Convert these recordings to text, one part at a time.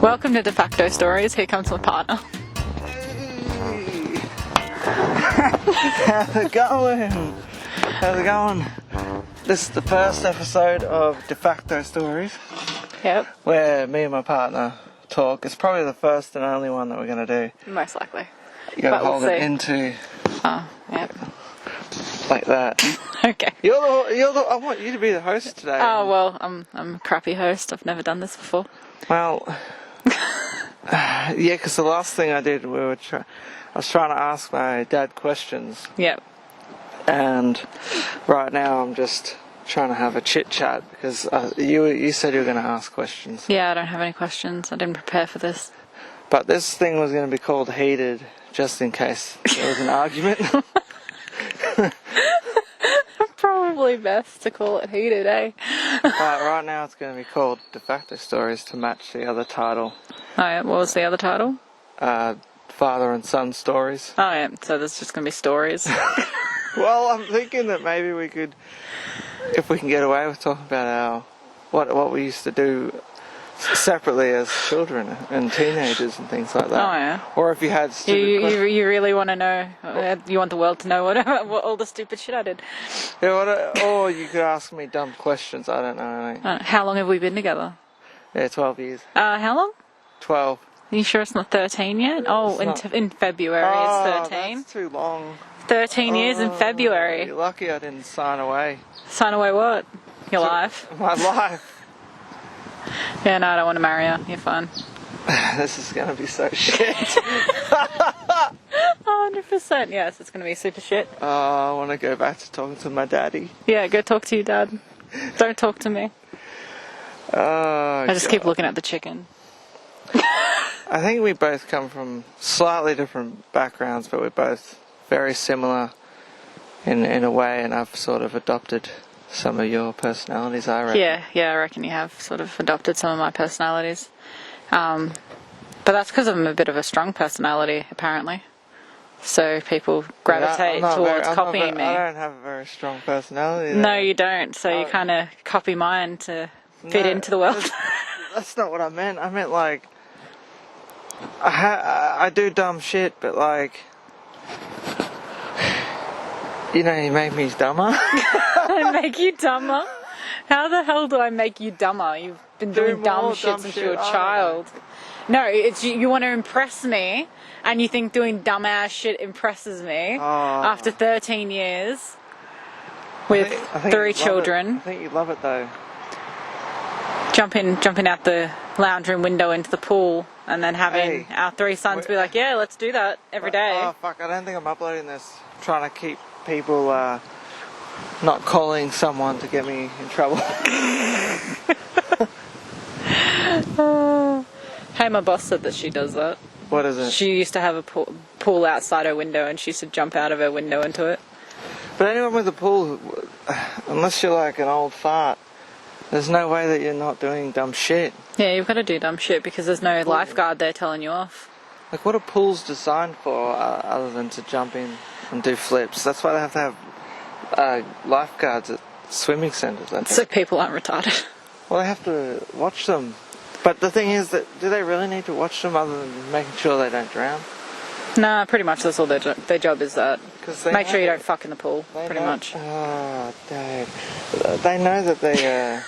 Welcome to De Facto Stories. Here comes my partner. Hey. How's it going? How's it going? This is the first episode of De Facto Stories. Yep. Where me and my partner talk. It's probably the first and only one that we're going to do. Most likely. You got to hold we'll it see. into Oh, yep. like that. Okay. I want you to be the host today. Oh, well, I'm a crappy host. I've never done this before. Well, yeah, because the last thing I did, I was trying to ask my dad questions. Yep. And right now I'm just trying to have a chit chat because you said you were going to ask questions. Yeah, I don't have any questions. I didn't prepare for this. But this thing was going to be called Heated, just in case there was an argument. Probably best to call it Heated, eh? But right now it's going to be called De Facto Stories to match the other title. Oh, yeah. What was the other title? Father and Son Stories. Oh, yeah. So there's just going to be stories. Well, I'm thinking that maybe we could, if we can get away with talking about what we used to do separately as children and teenagers and things like that. Oh, yeah. Or if you had stupid questions. You really want to know, you want the world to know what all the stupid shit I did. Yeah, or you could ask me dumb questions. I don't know. How long have we been together? Yeah, 12 years. How long? 12. Are you sure it's not 13 yet? Oh, in February it's 13. That's too long. 13 years in February. You're lucky I didn't sign away. Sign away what? Your life? My life. Yeah, no, I don't want to marry her. You're fine. This is going to be so shit. 100%. Yes, it's going to be super shit. I want to go back to talking to my daddy. Yeah, go talk to your dad. Don't talk to me. I just keep looking at the chicken. I think we both come from slightly different backgrounds, but we're both very similar in a way, and I've sort of adopted some of your personalities, I reckon. Yeah, I reckon you have sort of adopted some of my personalities. But that's because I'm a bit of a strong personality, apparently. So people gravitate towards copying me. I don't have a very strong personality. No, you don't. So you kind of copy mine to fit into the world. That's not what I meant. I meant like, I do dumb shit, but like, you know, you make me dumber. I make you dumber? How the hell do I make you dumber? You've been doing dumb shit since you were a child. No, it's you want to impress me, and you think doing dumbass shit impresses me after 13 years with I think 3 children. I think you love it though. Jumping out the lounge room window into the pool, and then having our 3 sons be like, yeah, let's do that every day. Oh fuck, I don't think I'm uploading this. I'm trying to keep people not calling someone to get me in trouble. Hey, my boss said that she does that. What is it? She used to have a pool outside her window, and she used to jump out of her window into it. But anyone with a pool, unless you're like an old fart, there's no way that you're not doing dumb shit. Yeah, you've got to do dumb shit because there's no lifeguard there telling you off. Like, what are pools designed for other than to jump in and do flips? That's why they have to have lifeguards at swimming centres. So people aren't retarded. Well, they have to watch them. But the thing is that, do they really need to watch them other than making sure they don't drown? Nah, pretty much that's all their job is that. Make sure you don't fuck in the pool, pretty much. Oh, dude. They know that they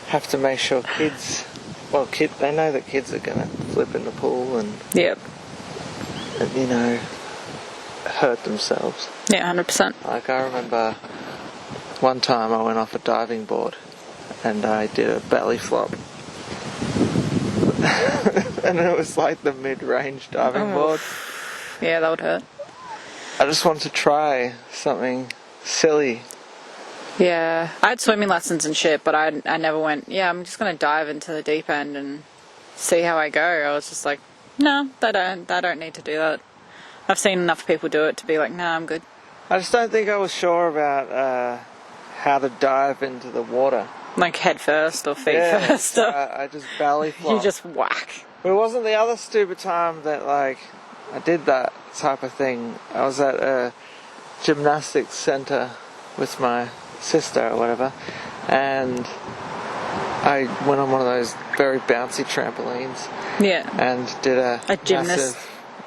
have to make sure kids... Well, they know that kids are going to flip in the pool and... Yep. And, you know, hurt themselves. Yeah, 100%. Like, I remember one time I went off a diving board and I did a belly flop. And it was like the mid-range diving board. Yeah, that would hurt. I just wanted to try something silly. Yeah, I had swimming lessons and shit, but I never went, I'm just going to dive into the deep end and see how I go. I was just like, no, I don't need to do that. I've seen enough people do it to be like, nah, I'm good. I just don't think I was sure about how to dive into the water. Like head first or feet first? So I just belly flopped. You just whack. But it wasn't the other stupid time that, like, I did that type of thing. I was at a gymnastics centre with my sister or whatever, and I went on one of those very bouncy trampolines Yeah. and did a gymnast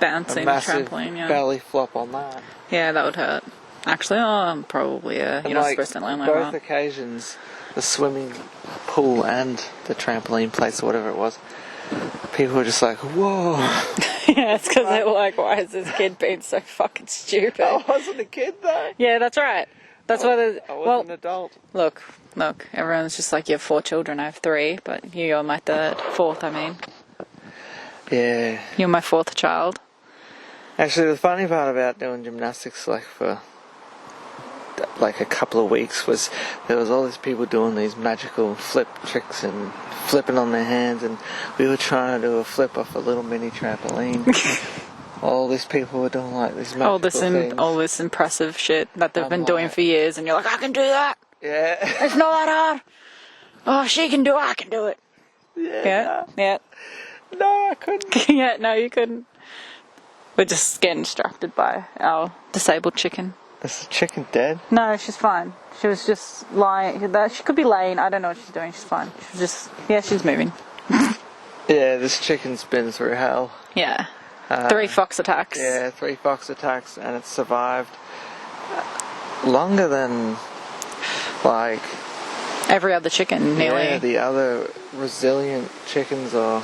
bouncing massive trampoline, yeah. belly flop on that. Yeah, that would hurt. Actually, probably, yeah. You're not supposed to land like both that. occasions, the swimming pool and the trampoline place or whatever it was, people were just like, whoa. Yeah, it's because they were like, why is this kid being so fucking stupid? I wasn't a kid though. Yeah, that's right. That's why there's... I was an adult. Look, everyone's just like, you have 4 children, I have 3, but you're my fourth, I mean. Yeah. You're my 4th child. Actually, the funny part about doing gymnastics, like for like a couple of weeks, was there was all these people doing these magical flip tricks and flipping on their hands, and we were trying to do a flip off a little mini trampoline. All these people were doing like these magical things. All this impressive shit that they've been doing for years, and you're like, I can do that. Yeah. It's not that hard. Oh, she can do it. I can do it. Yeah. Yeah. No, I couldn't. Yeah, no, you couldn't. We're just getting distracted by our disabled chicken. Is the chicken dead? No, she's fine. She was just lying. She could be laying. I don't know what she's doing. She's fine. She was just... Yeah, she's moving. Yeah, this chicken's been through hell. Yeah. 3 fox attacks. Yeah, 3 fox attacks, and it's survived longer than, like... Every other chicken, nearly. Yeah, the other resilient chickens or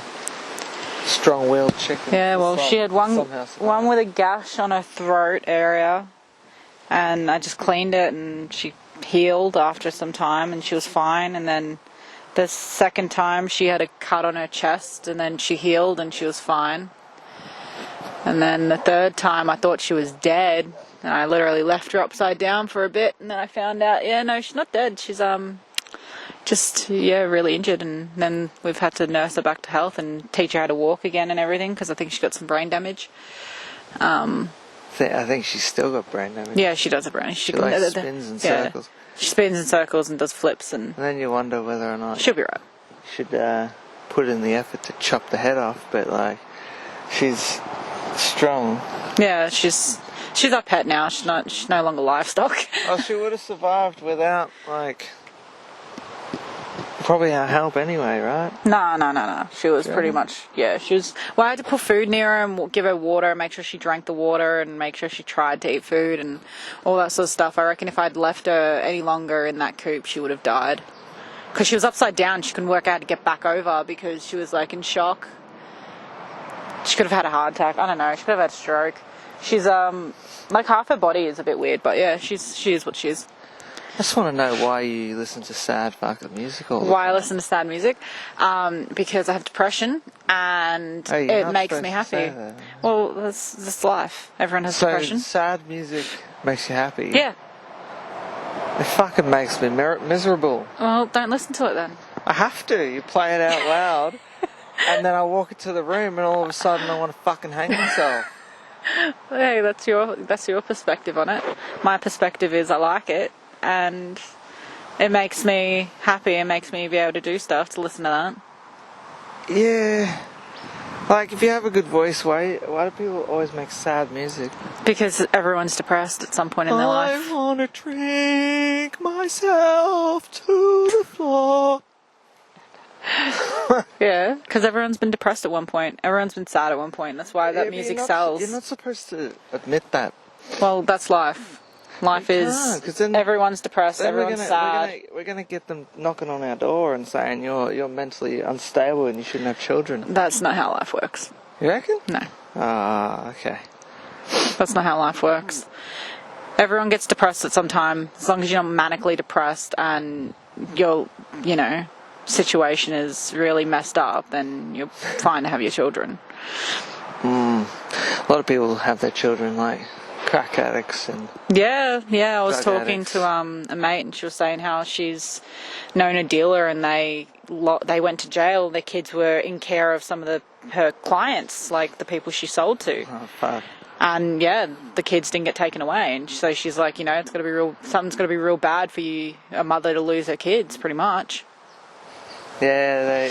strong-willed chickens. Yeah, well, she had one with a gash on her throat area, and I just cleaned it, and she healed after some time, and she was fine. And then the second time, she had a cut on her chest, and then she healed, and she was fine. And then the third time, I thought she was dead, and I literally left her upside down for a bit, and then I found out, yeah, no, she's not dead. She's just really injured, and then we've had to nurse her back to health and teach her how to walk again and everything, because I think she got some brain damage. I think she's still got brain damage. Yeah, she does have brain. She like spins in circles. She spins in circles and does flips, and then you wonder whether or not she'll be right. You should put in the effort to chop the head off, but like she's strong. Yeah, she's our pet now. She's no longer livestock. Oh, she would have survived without like probably our help anyway, right? No. She was pretty much, she was... Well, I had to put food near her and give her water, make sure she drank the water, and make sure she tried to eat food and all that sort of stuff. I reckon if I'd left her any longer in that coop, she would have died. Because she was upside down, she couldn't work out to get back over because she was, like, in shock. She could have had a heart attack. I don't know. She could have had a stroke. She's, like, half her body is a bit weird, but, yeah, she is what she is. I just want to know why you listen to sad fucking music all the time. Why I listen to sad music? Because I have depression, and it makes me happy. Well, that's life. Everyone has depression. So sad music makes you happy? Yeah. It fucking makes me miserable. Well, don't listen to it then. I have to. You play it out loud, and then I walk into the room, and all of a sudden I want to fucking hang myself. Hey, that's your perspective on it. My perspective is I like it. And it makes me happy. It makes me be able to do stuff to listen to that. Yeah. Like, if you have a good voice, why do people always make sad music? Because everyone's depressed at some point in their life. I want to drink myself to the floor. Yeah, because everyone's been depressed at one point. Everyone's been sad at one point. That's why that music sells. You're not supposed to admit that. Well, that's life. Life is everyone's depressed, everyone's sad. We're gonna get them knocking on our door and saying you're mentally unstable and you shouldn't have children. That's not how life works. You reckon? No. Ah, okay. That's not how life works. Everyone gets depressed at some time, as long as you're not manically depressed and your, situation is really messed up, then you're fine to have your children. A lot of people have their children like crack addicts and I was talking to a mate, and she was saying how she's known a dealer, and they went to jail. Their kids were in care of some of her clients, like the people she sold to. Oh, fuck. And the kids didn't get taken away, and so she's like, it's got to be something's got to be real bad for a mother to lose her kids, pretty much. Yeah,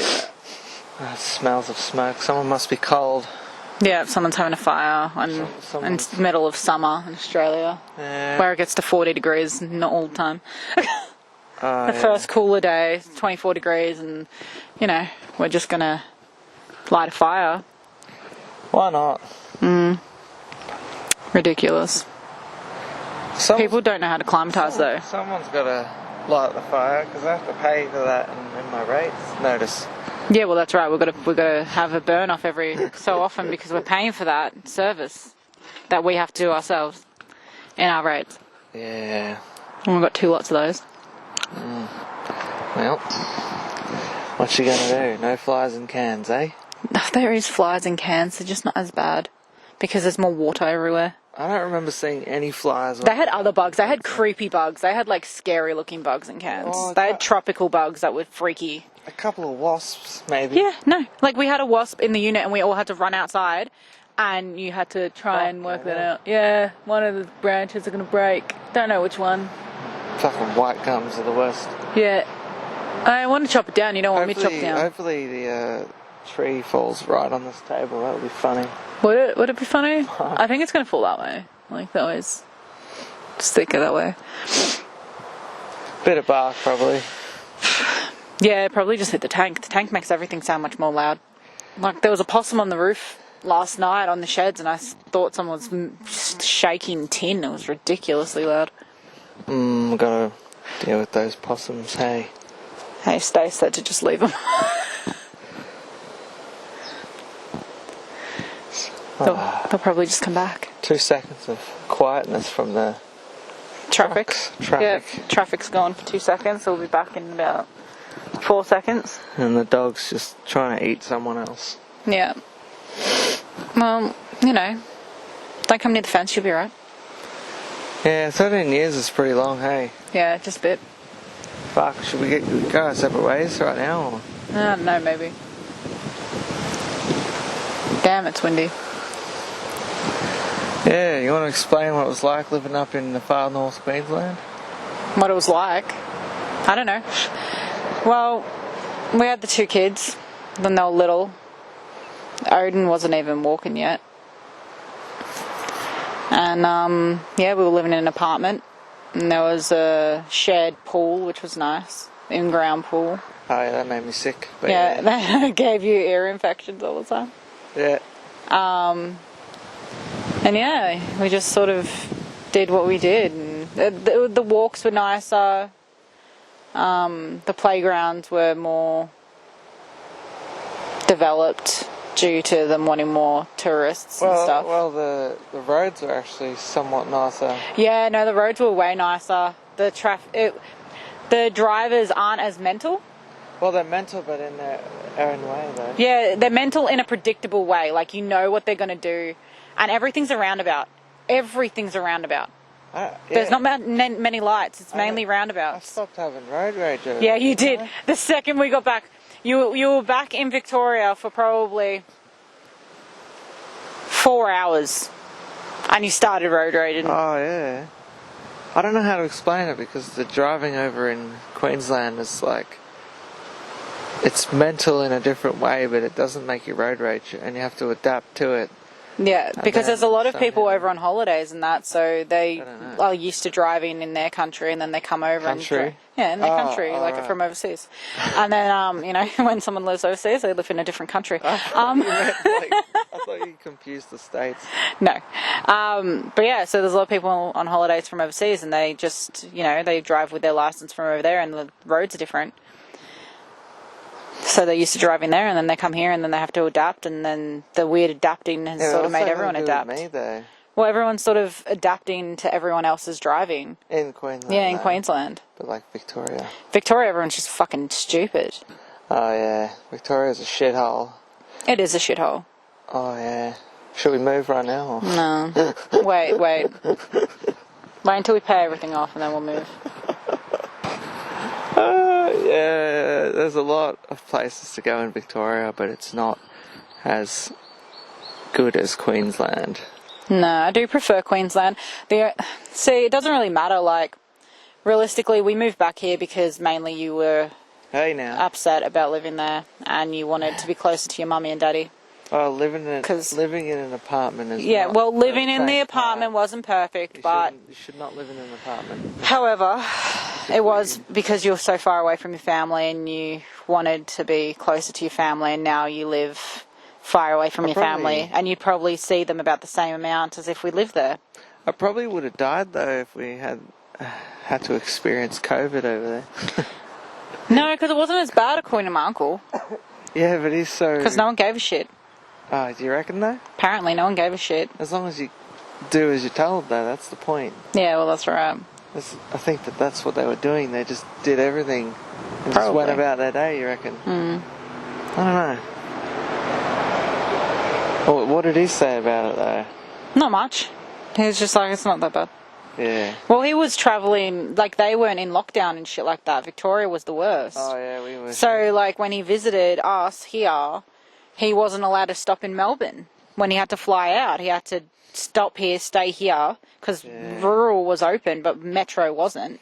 smells of smoke. Someone must be cold. Yeah, someone's having a fire in the middle of summer in Australia, where it gets to 40 degrees, not all the time. The first cooler day, 24 degrees, and, you know, we're just going to light a fire. Why not? Ridiculous. People don't know how to climatise, though. Someone's got to light the fire, because I have to pay for that in my rates notice. Yeah, well, that's right. We've got to have a burn off every so often because we're paying for that service that we have to do ourselves in our rates. Yeah. And we've got 2 lots of those. Well, what you gonna do? No flies in cans, eh? There is flies in cans, they're just not as bad because there's more water everywhere. I don't remember seeing any flies. They had other bugs. They had creepy bugs. They had like scary looking bugs in cans. They had tropical bugs that were freaky. A couple of wasps, maybe. Yeah, no. Like we had a wasp in the unit and we all had to run outside and you had to try and work that out. Yeah, one of the branches are going to break. Don't know which one. Fucking white gums are the worst. Yeah. I want to chop it down. You don't want me to chop it down. Hopefully the tree falls right on this table. That would be funny. Would it be funny? I think it's going to fall that way. Like, that way's just thicker that way. Bit of bark, probably. Yeah, probably just hit the tank. The tank makes everything sound much more loud. Like, there was a possum on the roof last night on the sheds, and I thought someone was shaking tin. It was ridiculously loud. We've got to deal with those possums, hey. Hey, Stace said to just leave them. They'll probably just come back. 2 seconds of quietness from the traffic. Yeah, traffic's gone for 2 seconds. So we'll be back in about 4 seconds. And the dog's just trying to eat someone else. Yeah. Well, you know, don't come near the fence. You'll be right. Yeah, 13 years is pretty long, hey. Yeah, just a bit. Fuck, should we go our separate ways right now? Or? I don't know, maybe. Damn, it's windy. Yeah, you want to explain what it was like living up in the far north Queensland? What it was like? I don't know. Well, we had the 2 kids when they were little. Odin wasn't even walking yet. And, yeah, we were living in an apartment. And there was a shared pool, which was nice. In-ground pool. Oh, yeah, that made me sick. But yeah, that gave you ear infections all the time. Yeah. And yeah, we just sort of did what we did. And the walks were nicer. The playgrounds were more developed due to them wanting more tourists and stuff. Well, the roads were actually somewhat nicer. Yeah, no, the roads were way nicer. The drivers aren't as mental. Well, they're mental, but in their own way, though. Yeah, they're mental in a predictable way. Like, you know what they're going to do. And everything's a roundabout. Everything's a roundabout. Yeah. There's not many lights. It's mainly roundabouts. I stopped having road rage. Yeah, you did. The second we got back, you were back in Victoria for probably 4 hours. And you started road raging. Oh, yeah. I don't know how to explain it because the driving over in Queensland is like... It's mental in a different way, but it doesn't make you road rage, and you have to adapt to it. Yeah, because there's a lot of people over on holidays and that, so they are used to driving in their country, and then they come over in their country, like from overseas. And then, you know, when someone lives overseas, they live in a different country. I thought you confused the states. No. But yeah, so there's a lot of people on holidays from overseas, and they just, you know, they drive with their license from over there, and the roads are different. So they're used to driving there, and then they come here, and then they have to adapt, and then the weird adapting has sort of made everyone adapt. Me, though. Well, everyone's sort of adapting to everyone else's driving. In Queensland. Yeah, in Queensland. But like Victoria. Victoria, everyone's just fucking stupid. Oh, yeah. Victoria's a shithole. It is a shithole. Oh, yeah. Should we move right now? Or? No. Wait. Wait until we pay everything off, and then we'll move. Yeah, there's a lot of places to go in Victoria, but it's not as good as Queensland. No, I do prefer Queensland. See, it doesn't really matter. Like, realistically, we moved back here because mainly you were upset about living there, and you wanted to be closer to your mummy and daddy. Oh, living in an apartment is Yeah, not well, living in the perfect. apartment wasn't perfect, but You should not live in an apartment. however, it was because you were so far away from your family and you wanted to be closer to your family, and now you live far away from your family, and you probably see them about the same amount as if we lived there. I probably would have died though if we had to experience COVID over there. No, because it wasn't as bad according to my uncle. Yeah, but he's so... Because no one gave a shit. Oh, do you reckon though? Apparently no one gave a shit. As long as you do as you're told though, that's the point. Yeah, well, that's right. I think that's what they were doing. They just did everything and just went about their day, you reckon? I don't know. Well, what did he say about it though? Not much. He was just like, it's not that bad. Yeah. Well, he was travelling, like, they weren't in lockdown and shit like that. Victoria was the worst. Oh, yeah, we were. So, like, when he visited us here, he wasn't allowed to stop in Melbourne. When he had to fly out, he had to stop here, stay here, because rural was open, but metro wasn't.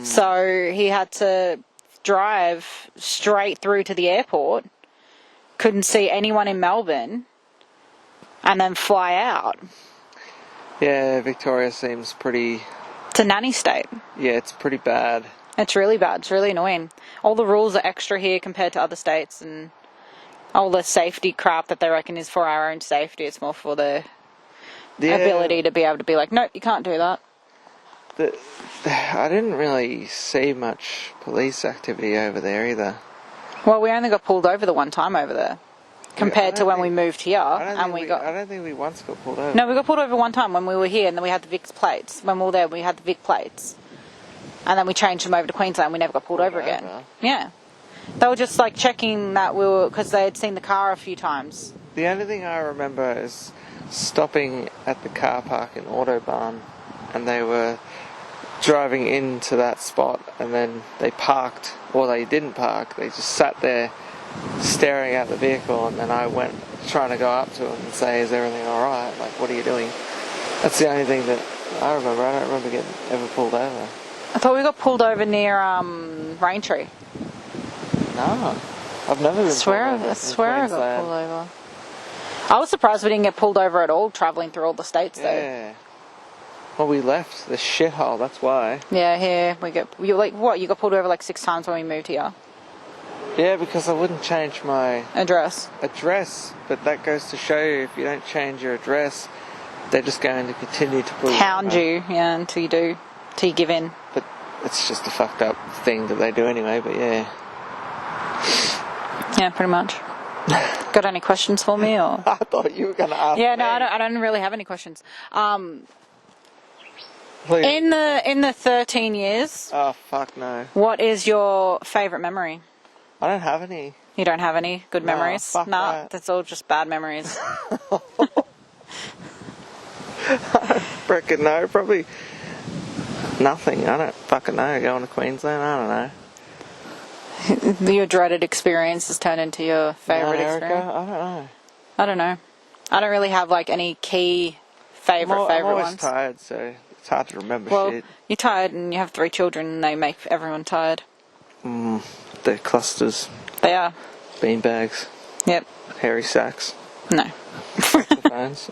So he had to drive straight through to the airport, couldn't see anyone in Melbourne, and then fly out. Yeah, Victoria seems pretty... It's a nanny state. Yeah, it's pretty bad. It's really bad. It's really annoying. All the rules are extra here compared to other states, and all the safety crap that they reckon is for our own safety. It's more for the ability to be able to be like, no, you can't do that. I didn't really see much police activity over there either. Well, we only got pulled over the one time over there. Compared to when we moved here, I don't think we once got pulled over. No, we got pulled over one time when we were here, and then we had the Vic plates. When we were there, we had the Vic plates, and then we changed them over to Queensland. We never got pulled over again. Yeah, they were just like checking that we were, because they had seen the car a few times. The only thing I remember is stopping at the car park in Autobahn, and they were driving into that spot, and then they parked, or they didn't park. They just sat there staring at the vehicle, and then I went trying to go up to him and say, is everything alright? Like, what are you doing? That's the only thing that I remember. I don't remember getting ever pulled over. I thought we got pulled over near Raintree. No, I've never been pulled over. I swear I got pulled over. I was surprised we didn't get pulled over at all travelling through all the states though. Yeah. Well, we left the shithole, that's why. Yeah, here we get... You got pulled over like 6 times when we moved here? Yeah, because I wouldn't change my... Address. But that goes to show you, if you don't change your address, they're just going to continue to pull hound you, yeah, until you do. Till you give in. But it's just a fucked up thing that they do anyway, but yeah. Yeah, pretty much. Got any questions for me, or...? I thought you were going to ask me. No, I don't really have any questions. Please. In the 13 years... Oh, fuck no. What is your favourite memory? I don't have any. You don't have any good memories? Fuck that. That's all just bad memories. I reckon no, probably nothing. I don't fucking know. Going to Queensland, I don't know. Your dreaded experience has turned into your favourite experience? I don't know. I don't really have like any key favourite I'm always ones. Tired, so it's hard to remember shit. You're tired and you have 3 children and they make everyone tired. They're clusters. They are. Beanbags. Yep. Hairy sacks. No. Saxophones.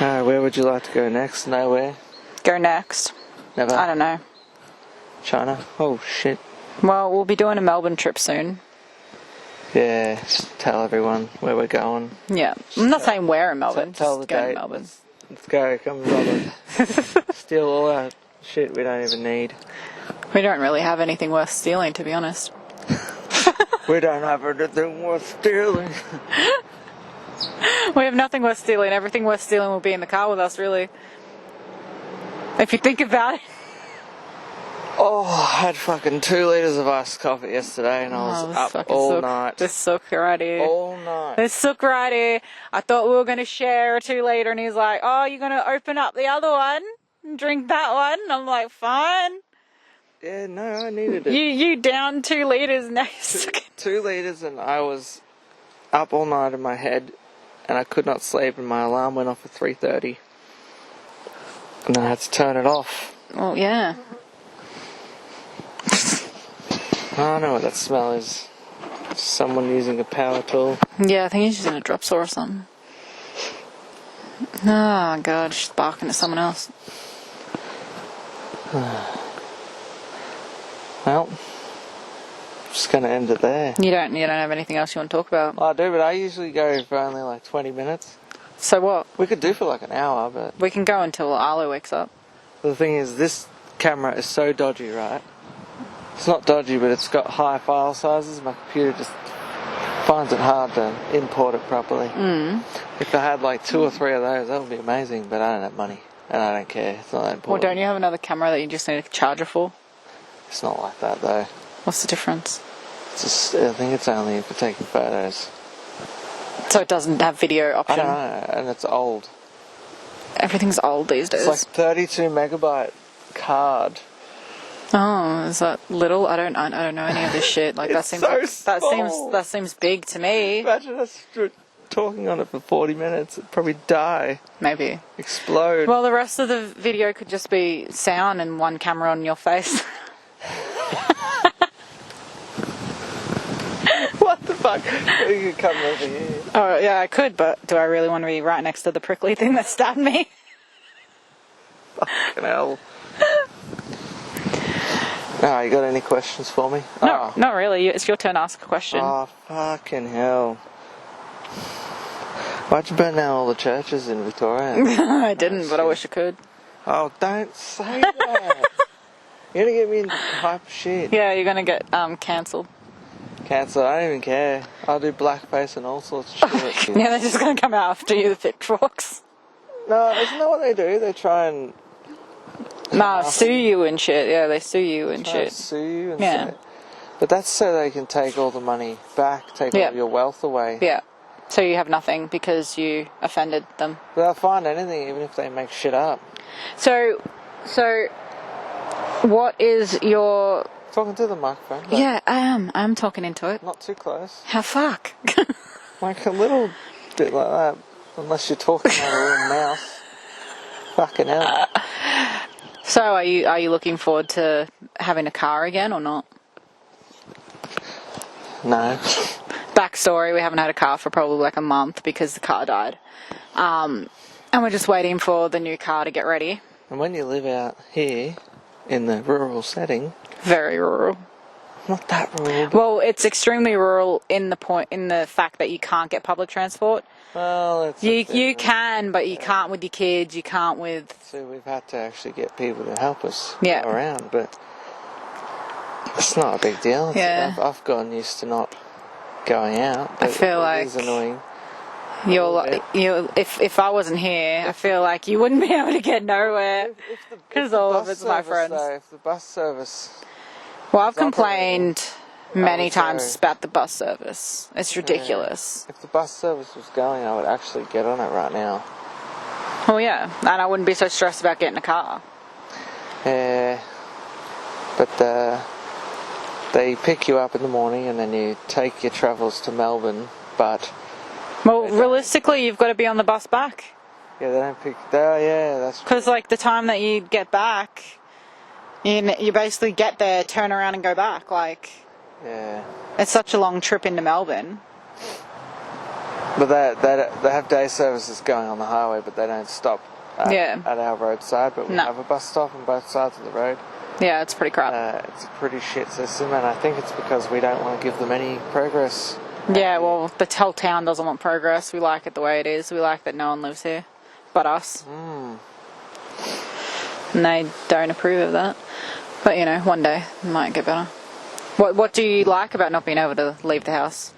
Where would you like to go next? Nowhere? Go next. Never? I don't know. China? Oh shit. Well, we'll be doing a Melbourne trip soon. Yeah, just tell everyone where we're going. Yeah. I'm not saying where in Melbourne. Tell the date. To Melbourne. Let's go. Come Melbourne. Steal all our shit we don't even need. We don't really have anything worth stealing, to be honest. We don't have anything worth stealing. We have nothing worth stealing. Everything worth stealing will be in the car with us, really. If you think about it. Oh, I had fucking 2 litres of iced coffee yesterday and I was up all night. This sook right here. All night. This sook right here. I thought we were going to share a 2 litre and he's like, oh, you're going to open up the other one and drink that one? And I'm like, fine. Yeah, no, I needed it. You down 2 litres now. 2 litres and I was up all night in my head and I could not sleep and my alarm went off at 3:30. And then I had to turn it off. Well, yeah. I don't know what that smell is. Someone using a power tool. Yeah, I think he's using a drop saw or something. Oh god, she's barking at someone else. Well, just gonna end it there. You don't have anything else you want to talk about? I do, but I usually go for only like 20 minutes. So what? We could do for like an hour, but We can go until Arlo wakes up. the thing is, this camera is so dodgy, right? It's not dodgy, but it's got high file sizes. My computer just finds it hard to import it properly. If I had like 2 or 3 of those, that would be amazing, but I don't have money, and I don't care. It's not that Well, important. don't you have another camera that you just need a charger for? It's not like that, though. What's the difference? It's just, I think it's only for taking photos. So it doesn't have video I option? don't know, and it's old. Everything's old these days. It's like 32 megabyte card. Oh, is that little? I don't know any of this shit. Like It's that seems big to me. Imagine us talking on it for 40 minutes. It'd probably die. Maybe. Explode. Well, the rest of the video could just be sound and one camera on your face. What the fuck? You could come over here. Oh, yeah, I could, but do I really want to be right next to the prickly thing that stabbed me? Fucking hell. You got any questions for me? No, not really. It's your turn to ask a question. Oh, fucking hell. Why'd you burn down all the churches in Victoria? I didn't, but I wish I could. Oh, don't say that. You're gonna get me in hype shit. Yeah, you're gonna get cancelled. Cancel. I don't even care. I'll do blackface and all sorts of shit. Yeah, they're just gonna come after you, the pitchforks. No, isn't that what they do? They try and Nah, sue you and shit. Yeah, they sue you and try to shit. sue you and Yeah. say. But that's so they can take all the money back, take Yeah. all your wealth away. Yeah. So you have nothing because you offended them. But they'll find anything, even if they make shit up. So, what is your... Talking to the microphone. But Yeah, I am. I'm talking into it. not too close. How fuck? Like a little bit like that. Unless you're talking out of a little mouse. Fucking hell. So are you looking forward to having a car again or not? No. Backstory, we haven't had a car for probably like a month because the car died. And we're just waiting for the new car to get ready. And when you live out here, in the rural setting, Very rural. not that rural, but Well, it's extremely rural in the fact that you can't get public transport. well, it's You can, but you can't with your kids. You can't with... So we've had to actually get people to help us Yeah. go around, but it's not a big deal. Yeah. I've gotten used to not going out. But feel it is like annoying. If I wasn't here, I feel like you wouldn't be able to get nowhere. Because all of it's my friends. If the bus service, Well, I've It's operating. complained many would say- times about the bus service. It's ridiculous. if the bus service was going, I would actually get on it right now. Well, yeah, and I wouldn't be so stressed about getting a car. Yeah, but they pick you up in the morning and then you take your travels to Melbourne. But Well, realistically, you've got to be on the bus back. yeah, they don't pick. Yeah, that's true. Because, like, the time that you get back, you basically get there, turn around and go back. Like, Yeah. it's such a long trip into Melbourne. But they have day services going on the highway, but they don't stop at our roadside. But we No. have a bus stop on both sides of the road. Yeah, it's pretty crap. It's a pretty shit system, and I think it's because we don't want to give them any progress. Yeah, well, the whole town doesn't want progress. We like it the way it is. We like that no one lives here but us. And they don't approve of that. But, you know, one day it might get better. What do you like about not being able to leave the house?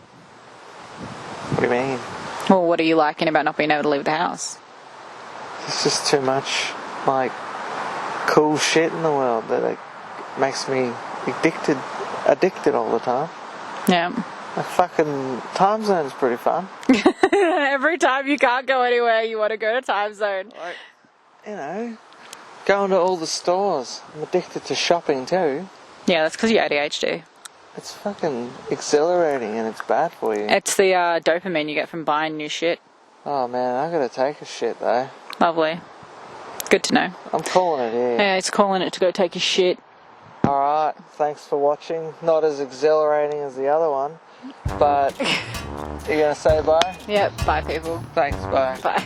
What do you mean? Well, what are you liking about not being able to leave the house? It's just too much, like, cool shit in the world that it makes me addicted all the time. Yeah. Like fucking time zone's pretty fun. Every time you can't go anywhere, you want to go to time zone. Like, you know, going to all the stores. I'm addicted to shopping too. Yeah, that's because you're ADHD. It's fucking exhilarating and it's bad for you. It's the dopamine you get from buying new shit. Oh man, I gotta take a shit though. Lovely. Good to know. I'm calling it here. Yeah, it's calling it to go take a shit. Alright, thanks for watching. Not as exhilarating as the other one. But you're gonna say bye? Yep, bye people. Thanks, bye. Bye.